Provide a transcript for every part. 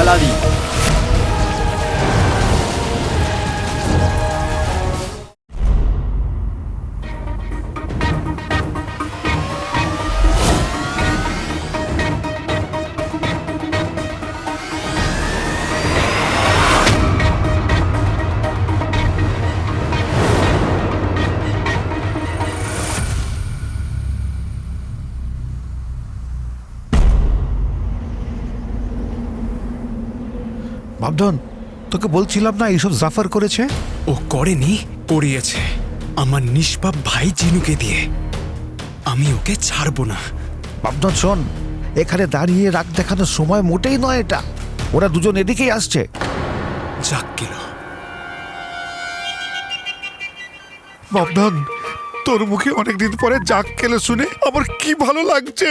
আলাদি। বাবধন, তোকে বলছিলাম না এইসব জাফর করেছে। ও করেনি, করিয়েছে আমার নিষ্পাপ ভাই জিনুকে দিয়ে। আমি ওকে ছাড়বো না। বাবধন শোন, এখানে দাঁড়িয়ে রাগ দেখানোর সময় মোটেই নয় এটা। ওরা দুজন এদিকেই আসছে। যাক গেল। বাবধন, তোর মুখে অনেকদিন পরে জাগ খেলে শুনে আমার কি ভালো লাগছে।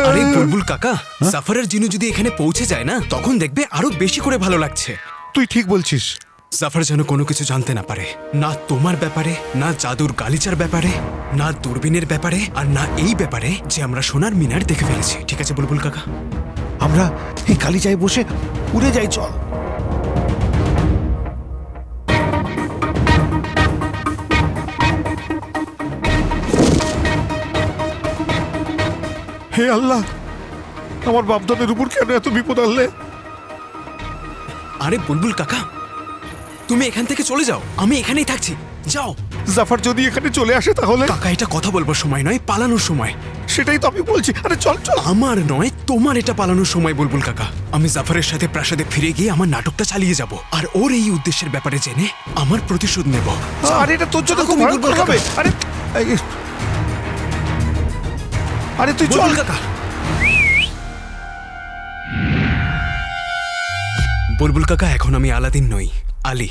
আরে বুলবুল কাকা, সাফারের জিনু যদি এখানে পৌঁছে যায় না, তখন দেখবে আরো বেশি করে ভালো লাগছে। তুই ঠিক বলছিস। জাফর যেন কোনো কিছু জানতে না পারে, না তোমার ব্যাপারে, না জাদুর গালিচার ব্যাপারে, না দূরবীনের ব্যাপারে, আর না এই ব্যাপারে যে আমরা সোনার মিনার দেখে ফেলেছি। ঠিক আছে বুলবুল কাকা? আমরা এই কালিজায় বসে উড়ে যাই, চল। হে আল্লাহ, আমার বাপদাদের উপর কেন এত বিপদ আনলে? আরে বুলবুল কাকা, তুমি এখান থেকে চলে যাও, আমি এখানেই থাকছি। যাও। জাফর যদি এখানে চলে আসে তাহলে? কাকা, এটা কথা বলবার সময় নয়, পালানোর সময়। সেটাই তো আমি বলছি। আরে চল চল। আমার নয়, তোমার এটা পালানোর সময় বুলবুল কাকা। আমি জাফরের সাথে প্রাসাদে ফিরে গিয়ে আমার নাটকটা চালিয়ে যাব, আর ওর এই উদ্দেশ্যের ব্যাপারে জেনে আমার প্রতিশোধ নেব। আরে এটা তোর জন্য খুব তুমি ভয়ঙ্কর বুলবুল হবে। আরে আরে তুই চল কাকা। বুলবুল কাকা, এখন আমি আলাদিন নই, আলী।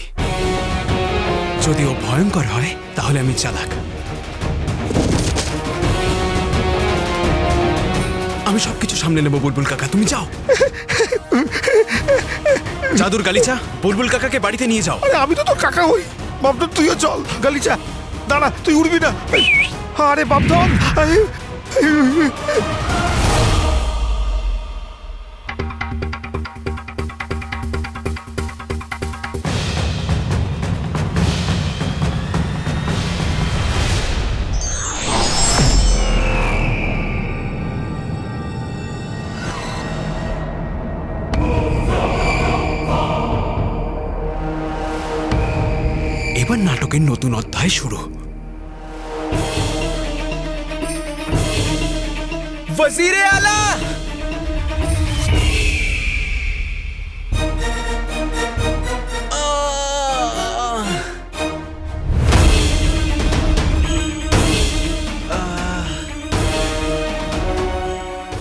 যদি ও ভয়ঙ্কর হয় তাহলে আমি চালাক। আমি সবকিছু সামনে নেব বুলবুল কাকা, তুমি যাও। জাদুর গালিচা, বুলবুল কাকাকে বাড়িতে নিয়ে যাও। আরে আমি তো তোর কাকা হই। বাপধন, তুইও চল। গালিচা দাঁড়া, তুই উড়বি না। আরে বাপধন, এবার নাটকের নতুন অধ্যায় শুরু। वजीरे आला,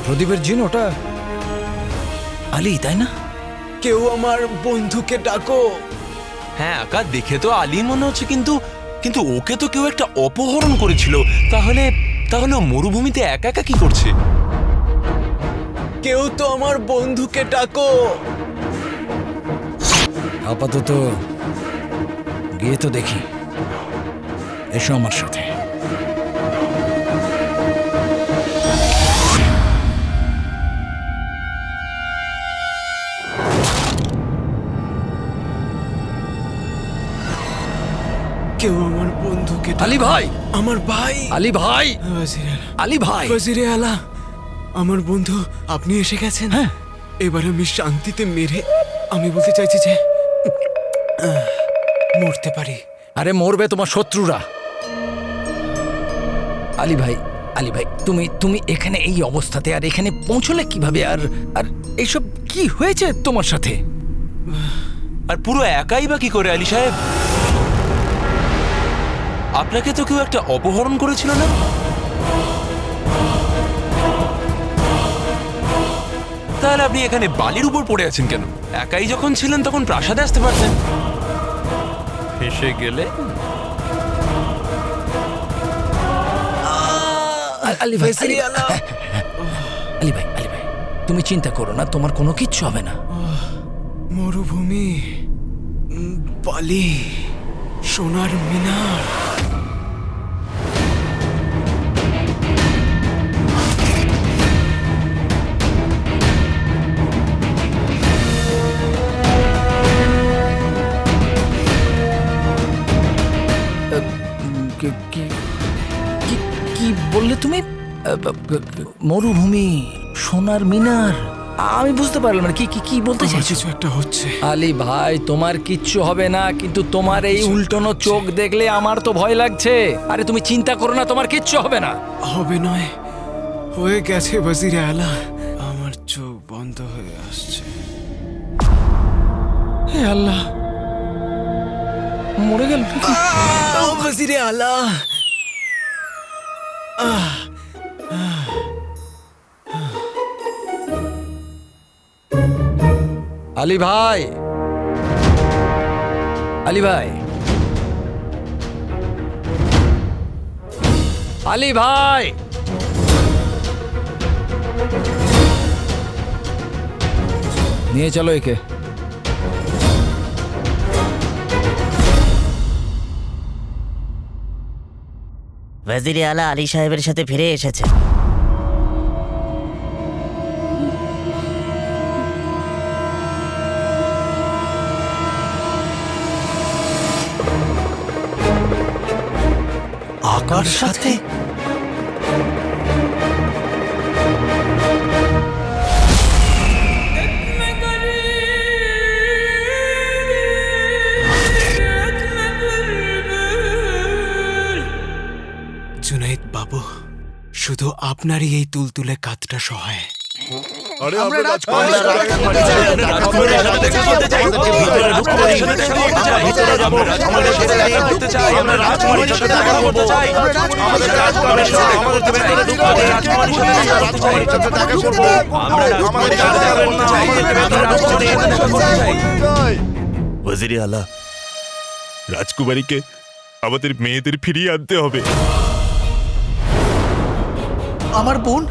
প্রদীপের জিন ওটা আলী, তাই না? কেউ আমার বন্ধুকে ডাকো। হ্যাঁ আকা, দেখে তো আলী মনে হচ্ছে, কিন্তু কিন্তু ওকে তো কেউ একটা অপহরণ করেছিল। তাহলে তাহলে ও মরুভূমিতে একা একা কি করছে? কেউ তো আমার বন্ধুকে ডাকো। আপাতত গিয়ে তো দেখি। এসো আমার সাথে। কেউ আমার বন্ধুকে ডাকো। আলী ভাই, আমার ভাই। আলী ভাই, ওয়াজিরে আলা। আলী ভাই। ওয়াজিরে আলা, আমার বন্ধু, আপনি এসে গেছেন। হ্যাঁ। এবার আমি শান্তিতে মেরে, আমি বলতে চাইছি যে মরতে পারি। আরে মরবে তোমার শত্রুরা। আলী ভাই, আলী ভাই, তুমি তুমি এখানে এই অবস্থাতে আর এখানে পৌঁছলে কিভাবে? আর আর এইসব কি হয়েছে তোমার সাথে? আর পুরো একাই বা কি করে আলী সাহেব? আপনাকে তো কেউ একটা অপহরণ করেছিল না? তাহলে আপনি এখানে বালির উপর পড়ে আছেন কেন? একাই যখন ছিলেন তখন প্রাসাদে আসতে পারতেন। ফেঁসে গেলে আলী ভাই, আলী ভাই, আলী ভাই, তুমি চিন্তা করো না, তোমার কোনো কিচ্ছু হবে না। মরুভূমি, বালি, সোনার মিনার। মরুভূমি, সোনার মিনার, আমি বুঝতে পারলাম না কি কি কি বলতে আমার চাইছো। কিছু একটা হচ্ছে। আলী ভাই, তোমার কিচ্ছু হবে না, কিন্তু তোমার এই উল্টোনো চোখ দেখলে আমার তো ভয় লাগছে। আরে তুমি চিন্তা করো না, তোমার কিচ্ছু হবে না। হবে নয়, হয়ে গেছে ওয়াজিরে আলা। আমার চোখ বন্ধ হয়ে আসছে। হে আল্লাহ, মরে গেল। ওয়াজিরে আলা, আলী ভাই, আলী ভাই, আলী ভাই, নিয়ে চলো একে। ওয়াজিরে আলা আলী সাহেবের সাথে ফিরে এসেছে। আকার সাথে? জুনাইদ বাবু, শুধু আপনারই এই তুলতুলে কাতটা সহায়। আরে আমরা রাজকুমারী ওয়াজিরে আলা, রাজকুমারীকে আমাদের মেয়েদের ফিরিয়ে আনতে হবে। আমার বোন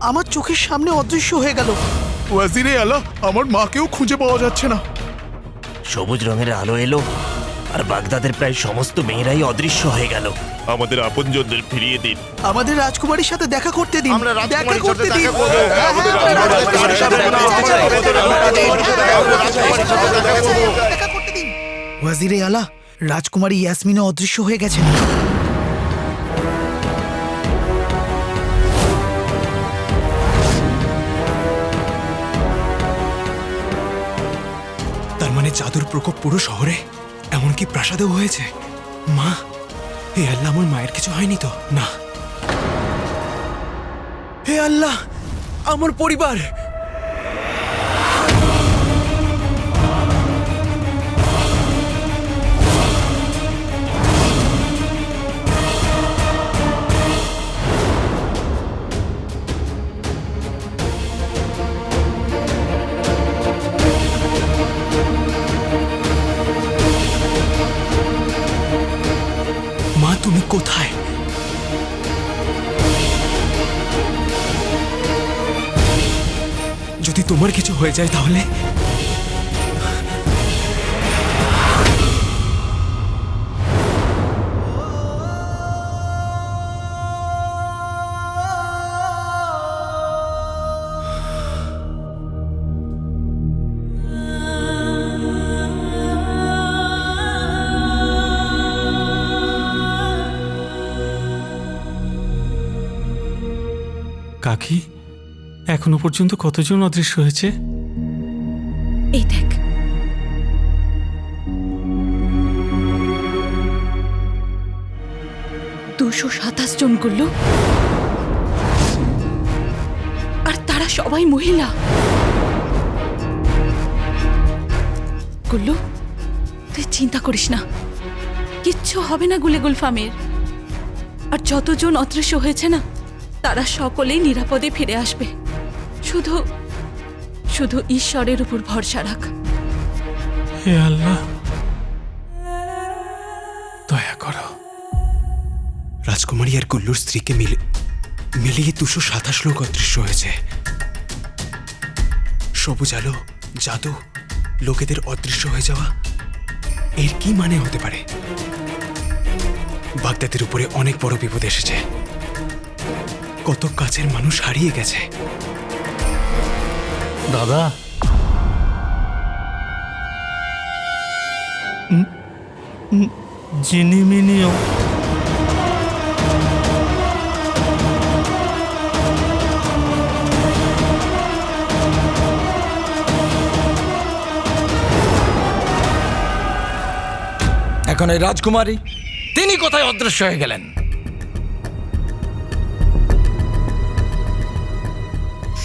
আমার চোখের সামনে অদৃশ্য হয়ে গেল। ওয়াজিরে আলা, আমার মাকেও খুঁজে পাওয়া যাচ্ছে না। সবুজ রঙের আলো এলো আর বাগদাদের প্রায় সমস্ত মেয়েরাই অদৃশ্য হয়ে গেল। আমাদের আপনজনদের ফিরিয়ে দিন। আমাদের রাজকুমারীর সাথে দেখা করতে দিন। আমরা দেখা রাজকুমারীর করতে সাথে দিন। দেখা করবো। হ্যাঁ, আমাদের আমরা রাজকুমারীর সাথে দেখা করবো। দেখা করতে দিন। ওয়াজিরে আলা, রাজকুমারী ইয়াসমিনও অদৃশ্য হয়ে গেছেন। তার মানে জাদুর প্রকোপ পুরো শহরে, এমনকি প্রাসাদেও হয়েছে। মা, হে আল্লাহ, আমার মায়ের কিছু হয়নি তো? না। হে আল্লাহ, আমার পরিবার। মা, তুমি কোথায়? যদি তোমার কিছু হয়ে যায় তাহলে? কাকি, এখনো পর্যন্ত কতজন অদৃশ্য হয়েছে? এই দেখ, দুশো ২৭ জন গুল্লু, আর তারা সবাই মহিলা। গুল্লু, তুই চিন্তা করিস না, কিচ্ছু হবে না গুলে গুলফামের। আর যতজন অদৃশ্য হয়েছে না, তারা সকলেই নিরাপদে ফিরে আসবে। শুধু শুধু ঈশ্বরের উপর ভরসা রাখ। হে আল্লাহ, দয়া করো। রাজকুমারী আর গুল্লুর স্ত্রীকে মিলিয়ে ২২৭ লোক অদৃশ্য হয়েছে। সবুজ আলো, জাদু, লোকেদের অদৃশ্য হয়ে যাওয়া, এর কি মানে হতে পারে? বাগদাদের উপরে অনেক বড় বিপদ এসেছে। কত কাছের মানুষ হারিয়ে গেছে। দাদা, জিনিমিনিও এখন এই রাজকুমারী তিনি কোথায় অদৃশ্য হয়ে গেলেন?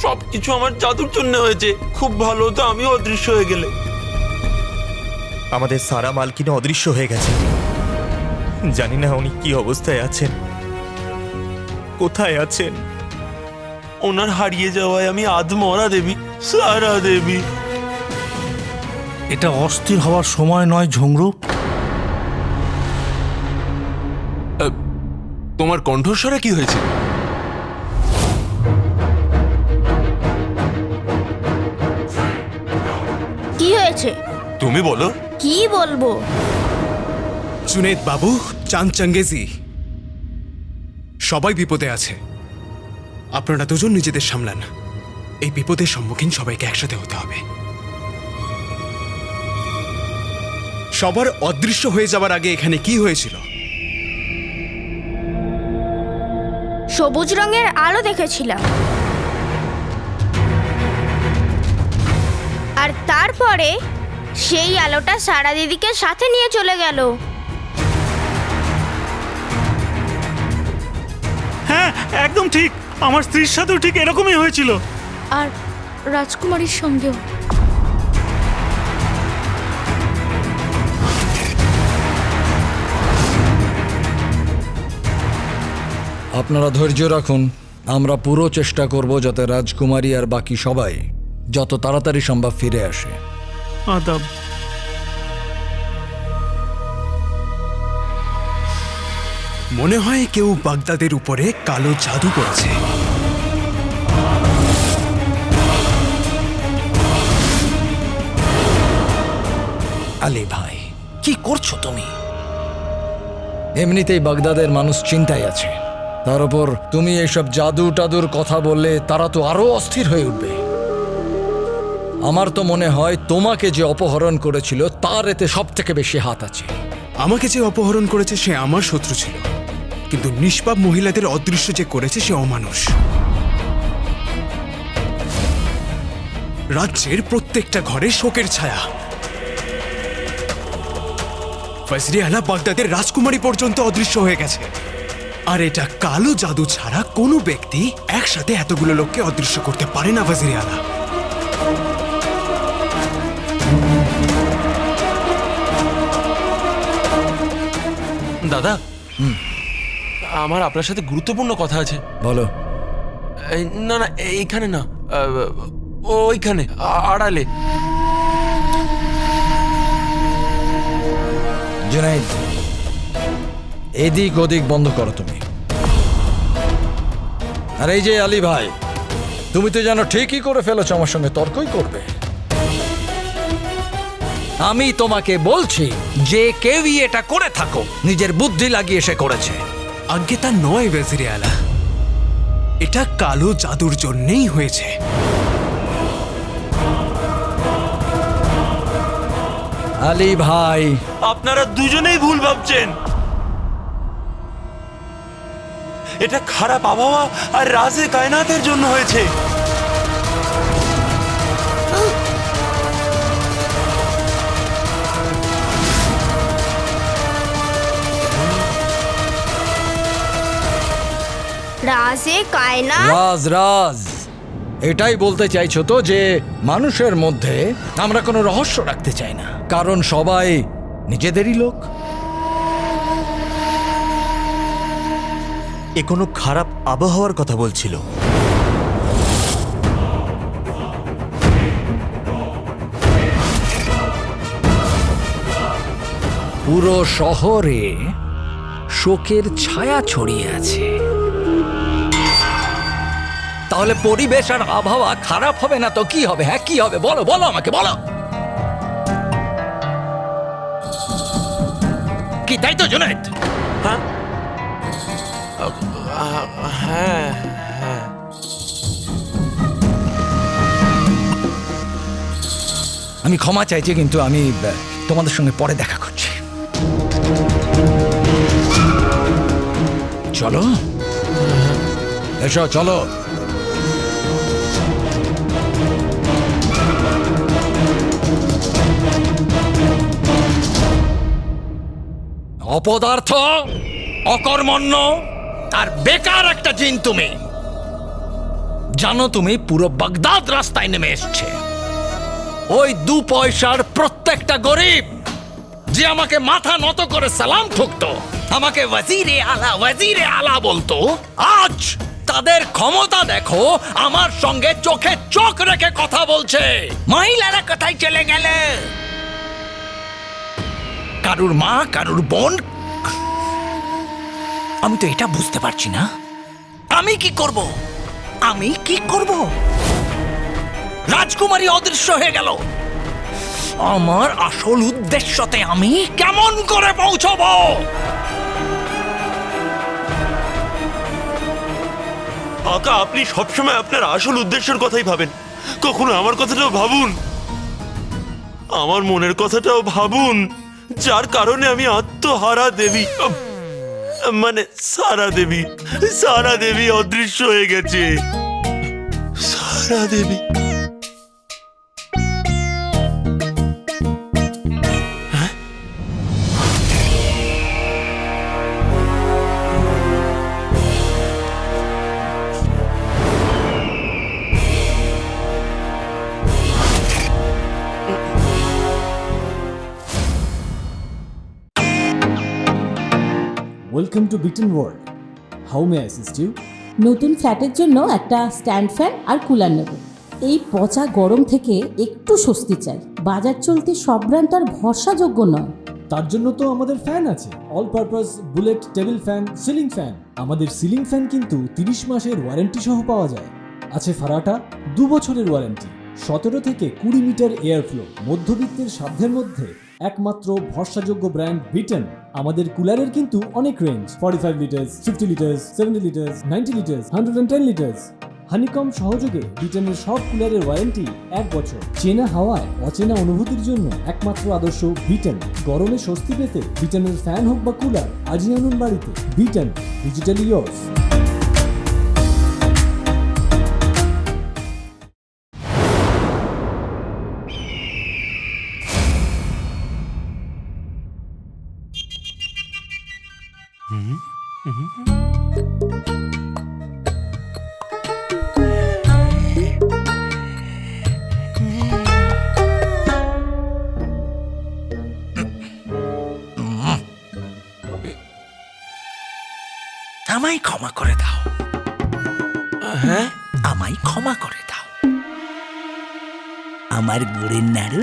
সবকিছু আমার জাদুর জন্য হয়েছে। খুব ভালো হতো আমি অদৃশ্য হয়ে গেলে। আমাদের সারা মালকিনও অদৃশ্য হয়ে গেছে। জানি না উনি কি অবস্থায় আছেন, কোথায় আছেন। ওনার হারিয়ে যাওয়ায় আমি আধমরা দেবী, সারা দেবী। এটা অস্থির হওয়ার সময় নয় ঝুংরু। তোমার কণ্ঠস্বরে কি হয়েছে? কি হয়েছে? তুমি বলো। কি বলবো? জুনেদ বাবু, চাঁদ চাঙ্গেজি, সবাই বিপদে আছে। আপনারা দুজন নিজেদের সামলান। এই বিপদের সম্মুখীন সবাইকে একসাথে হতে হবে। সবার অদৃশ্য হয়ে যাবার আগে এখানে কি হয়েছিল? সবুজ রঙের আলো দেখেছিলাম, আর তারপরে সেই আলোটা সারা দিদিকে সাথে নিয়ে চলে গেল। হ্যাঁ, একদম ঠিক। আমার স্ত্রীর সাথেও ঠিক এরকমই হয়েছিল। আর রাজকুমারীর সঙ্গেও। আপনারা ধৈর্য রাখুন। আমরা পুরো চেষ্টা করব যাতে রাজকুমারী আর বাকি সবাই যত তাড়াতাড়ি সম্ভব ফিরে আসে। আদাব। মনে হয় কেউ বাগদাদের উপরে কালো জাদু করেছে। আলী ভাই, কি করছো তুমি? এমনিতেই বাগদাদের মানুষ চিন্তায় আছে, তার উপর তুমি এইসব জাদু টাদুর কথা বললে তারা তো আরো অস্থির হয়ে উঠবে। আমার তো মনে হয় তোমাকে যে অপহরণ করেছিল তার এতে সব থেকে বেশি হাত আছে। আমাকে যে অপহরণ করেছে সে আমার শত্রু ছিল, কিন্তু নিষ্পাপ মহিলাদের অদৃশ্য যে করেছে সে অমানুষ। রাজ্যের প্রত্যেকটা ঘরে শোকের ছায়া। ফজরে আলা বাগদাদের রাজকুমারী পর্যন্ত অদৃশ্য হয়ে গেছে। আর এটা কালো জাদু ছাড়া কোনো ব্যক্তি একসাথে এতগুলো লোককে অদৃশ্য করতে পারে না ওয়াজিরে আলা। দাদা, আমার আপনার সাথে গুরুত্বপূর্ণ কথা আছে। বলো। না না, এইখানে না, ওইখানে আড়ালে। জুনাইদ, এদিক ওদিক বন্ধ করো তুমি। আর এই যে আলী ভাই, তুমি তো যেন ঠিকই করে ফেলেছো, আমার সঙ্গে তর্কই করবে। আমি তোমাকে বলছি যে কেউই এটা করে থাকো নিজের বুদ্ধি লাগিয়ে সে করেছে। আজ্ঞে তা নয় ওয়াজিরে আলা, এটা কালো জাদুর জন্যেই হয়েছে। আলী ভাই, আপনারা দুজনেই ভুল ভাবছেন। এটা খারাপ আবহাওয়া আর রাজে কায়নাতের জন্য হয়েছে। রাজে কায়না? রাজ রাজ এটাই বলতে চাইছো তো যে মানুষের মধ্যে আমরা কোনো রহস্য রাখতে চাই না, কারণ সবাই নিজেদেরই লোক। এ কোনো খারাপ আবহাওয়ার কথা বলছিল। পুরো শহরে শোকের ছায়া ছড়িয়ে আছে, তাহলে পরিবেশ আর আবহাওয়া খারাপ হবে না তো কি হবে? হ্যাঁ, কি হবে বলো, বলো আমাকে বলো। কি তাই তো জুনাইদ? হ্যাঁ হ্যাঁ হ্যাঁ। আমি ক্ষমা চাইছি, কিন্তু আমি তোমাদের সঙ্গে পরে দেখা করছি। চলো এসো, চলো। অপদার্থ, অকর্মণ্য আর বেকার একটা জিন তুমি। জানো তুমি পুরো বাগদাদ রাস্তায় নেমে এসছে। ওই 2 পয়সার প্রত্যেকটা গরিব যে আমাকে মাথা নত করে সালাম ঠুকতো, আমাকে ওয়াজিরে আলা বলতো, আজ তাদের ক্ষমতা দেখো, আমার সঙ্গে চোখে চোখ রেখে কথা বলছে। মহিলারা কোথায় চলে গেল? কারুর মা, কারুর বোন। আমি তো এটা বুঝতে পারছি না, আমি কি করব? রাজকুমারী অদৃশ্য হয়ে গেল। আমার আসল উদ্দেশ্যতে আমি কেমন করে পৌঁছবো? আকা, আপনি সবসময় আপনার আসল উদ্দেশ্যের কথাই ভাবেন, কখনো আমার কথাটাও ভাবুন, আমার মনের কথাটাও ভাবুন, যার কারণে আমি আত্মহারা দেবী, মানে সারা দেবী অদৃশ্য হয়ে গেছে। সারা দেবী ওয়েলকাম টু বিটেন world. How may assist you? নতুন ফ্ল্যাটের জন্য একটা স্ট্যান্ড ফ্যান আর কুলার নেব। এই পচা গরম থেকে একটু স্বস্তি চাই। বাজার চলতে সব ব্র্যান্ড তো আর ভরসাযোগ্য নয়। তার জন্য তো আমাদের ফ্যান আছে, all purpose bullet table fan, ceiling fan. আমাদের সিলিং ফ্যান কিন্তু 30 মাসের ওয়ারেন্টি সহ পাওয়া যায়। আছে ফারাটা 2 বছরের ওয়ারেন্টি, 17 থেকে 20 মিটার এয়ার ফ্লো, মধ্যবিত্তের সাধ্যের মধ্যে একমাত্র ভরসাযোগ্য ব্র্যান্ড বিটেন। আমাদের কুলারের কিন্তু অনেক range, 45 litres, 50 litres, 70 litres, 90 litres, 110 litres. Honeycomb সহযোগে বিটেনের সব কুলারের ওয়ারেন্টি 1 বছর। চেনা হাওয়ায় অচেনা অনুভূতির জন্য একমাত্র আদর্শ বিটেন। গরমে স্বস্তি পেতে বিটেনের ফ্যান হোক বা কুলার আজই আনুন বাড়িতে। Beaten, digitally years. আমায় ক্ষমা করে দাও। হ্যাঁ, আমায় ক্ষমা করে দাও। আমার গুড়ের নাড়ু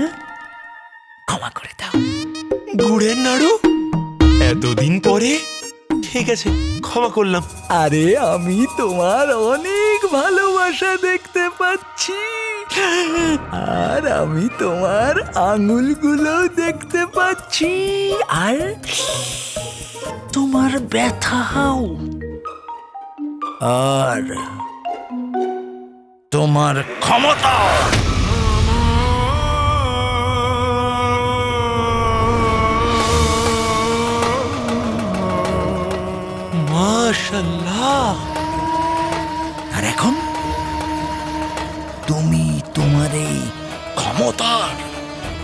ক্ষমা করে দাও। গুড়ের নাড়ু? এতদিন পরে? ঠিক আছে, ক্ষমা করলাম। আরে আমি তোমার অনেক ভালোবাসা দেখতে পাচ্ছি, আর আমি তোমার আঙুলগুলো দেখতে পাচ্ছি, আর তোমার ব্যথাও, আর তোমার ক্ষমতা। মাশাআল্লাহ। আর এখন তুমি তোমার এই ক্ষমতার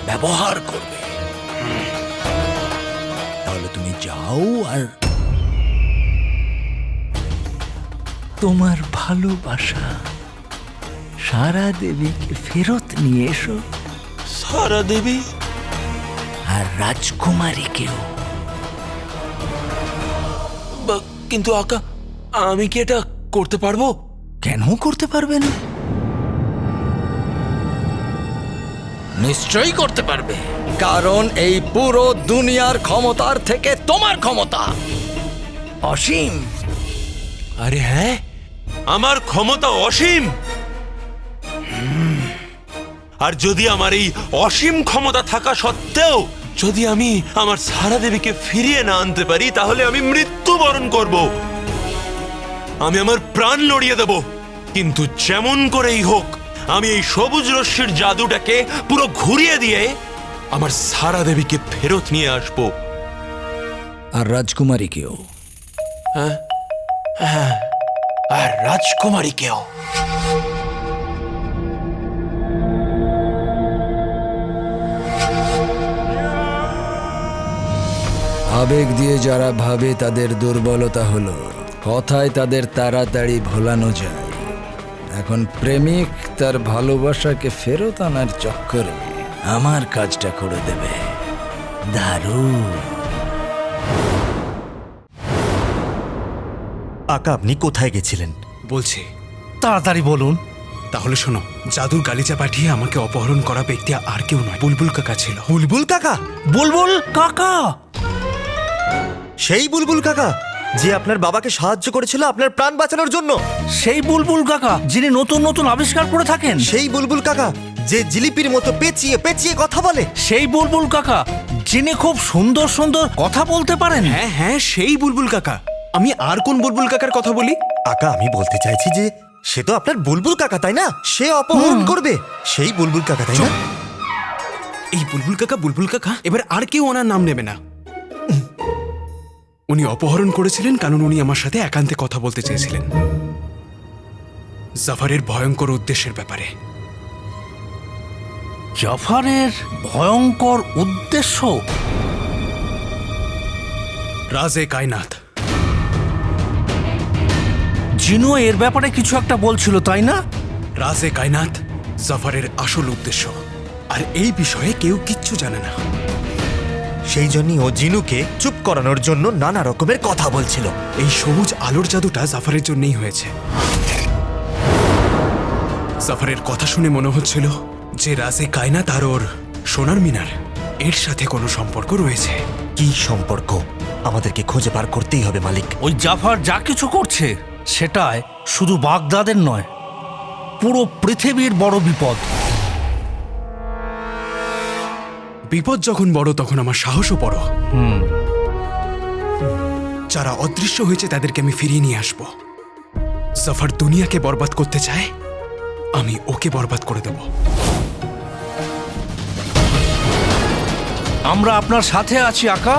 ব্যবহার করবে। তাহলে তুমি যাও আর তোমার ভালোবাসা সারা দেবীকে ফেরত নিয়ে এসো। সারা দেবী আর রাজকুমারীকেও। কিন্তু আকা, আমি কি এটা করতে পারবো? কেন করতে পারবে না? নিশ্চয়ই করতে পারবে, কারণ এই পুরো দুনিয়ার ক্ষমতার থেকে তোমার ক্ষমতা অসীম। আরে হ্যাঁ, আমার ক্ষমতা অসীম। আর যদি আমার এই অসীম ক্ষমতা থাকা সত্ত্বেও যদি আমি আমার সারা দেবীকে ফিরিয়ে না আনতে পারি, তাহলে আমি মৃত্যুবরণ করব, আমি আমার প্রাণ লড়িয়ে দেব। কিন্তু যেমন করেই হোক আমি এই সবুজ রশ্মির জাদুটাকে পুরো ঘুরিয়ে দিয়ে আমার সারা দেবীকে ফেরত নিয়ে আসব। আর রাজকুমারীকেও। হ্যাঁ হ্যাঁ, আর রাজকুমারীকেও। আবেগ দিয়ে যারা ভাবে তাদের দুর্বলতা হলো কথায় তাদের তাড়াতাড়ি ভোলানো যায়। এখন প্রেমিক তার ভালোবাসাকে ফেরত আনার চক্করে আমার কাজটা করে দেবে। দারুণ। আকা, আপনি কোথায় গেছিলেন? বলছি। তাড়াতাড়ি বলুন। তাহলে শোনো, জাদুর গালিচা পাঠিয়ে আমাকে অপহরণ করা ব্যক্তি আর কেউ নয়, বুলবুল কাকা ছিল। বুলবুল কাকা? বুলবুল কাকা? সেই বুলবুল কাকা যে আপনার বাবাকে সাহায্য করেছিল আপনার প্রাণ বাঁচানোর জন্য? সেই বুলবুল কাকা যিনি নতুন নতুন আবিষ্কার করে থাকেন? সেই বুলবুল কাকা যে জিলিপির মতো পেঁচিয়ে পেঁচিয়ে কথা বলে? সেই বুলবুল কাকা যিনি খুব সুন্দর সুন্দর কথা বলতে পারেন? হ্যাঁ হ্যাঁ, সেই বুলবুল কাকা। আমি আর কোন বুলবুল কাকার কথা বলি? আকা, আমি বলতে চাইছি যে সে তো আপনার বুলবুল কাকা, তাই না? সে অপহরণ করবে সেই বুলবুল কাকা, তাই না? এই বুলবুল কাকা এবার আর কেউ ওনার নাম নেবে না। উনি অপহরণ করেছিলেন কারণ উনি আমার সাথে একান্তে কথা বলতে চেয়েছিলেন জাফারের ভয়ঙ্কর উদ্দেশ্যের ব্যাপারে। জাফারের ভয়ঙ্কর উদ্দেশ্য? রাজে কায়নাত। জিনু এর ব্যাপারে কিছু একটা বলছিল, তাই না? রাজে কায়নাত জাফারের আসল উদ্দেশ্য, আর এই বিষয়ে কেউ কিচ্ছু জানে না। সেই জন্যই ও জিনুকে চুপ করানোর জন্য নানা রকমের কথা বলছিল। এই সবুজ আলোর জাদুটা জাফারের জন্যই হয়েছে। জাফারের কথা শুনে মনে হচ্ছিল যে রাজে কায়নাত আর ওর সোনার মিনার এর সাথে কোনো সম্পর্ক রয়েছে। কি সম্পর্ক? আমাদেরকে খুঁজে বার করতেই হবে মালিক। ওই জাফার যা কিছু করছে সেটায় শুধু বাগদাদের নয়, পুরো পৃথিবীর বড় বিপদ। বিপদ যখন বড় তখন আমার সাহসও বড়। যারা অদৃশ্য হয়েছে তাদেরকে আমি ফিরিয়ে নিয়ে আসব। জাফর দুনিয়াকে বরবাদ করতে চায়, আমি ওকে বরবাদ করে দেব। আমরা আপনার সাথে আছি আকা।